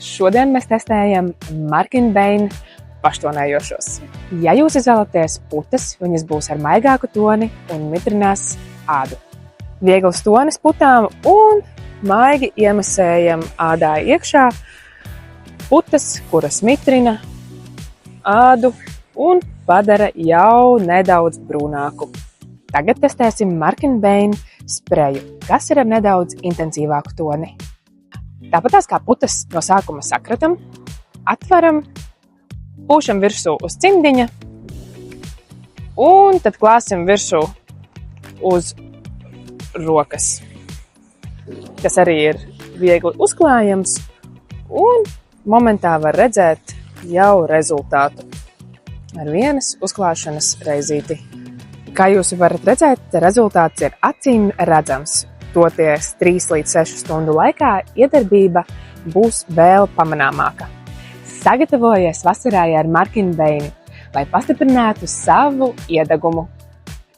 Šodien mēs testējam Markin Bain paštonējošos. Ja jūs izvēlaties putas, viņas būs ar maigāku toni un mitrinās ādu. Viegls tonis putām un maigi iemasējam ādā iekšā putas, kuras mitrina ādu un padara jau nedaudz brūnāku. Tagad testēsim Markin Bain spreju, kas ir ar nedaudz intensīvāku toni. Tāpatās kā putas no sākuma sakratam, atveram, pūšam virsū uz cimdiņa un tad klāsim virsū uz rokas, kas arī ir viegli uzklājams un momentā var redzēt jau rezultātu ar vienas uzklāšanas reizīti. Kā jūs varat redzēt, rezultāts ir acīm redzams. Toties 3 līdz 6 stundu laikā iedarbība būs vēl pamanāmāka. Sagatavojies vasarai ar Markin Bain, lai pastiprinātu savu iedegumu.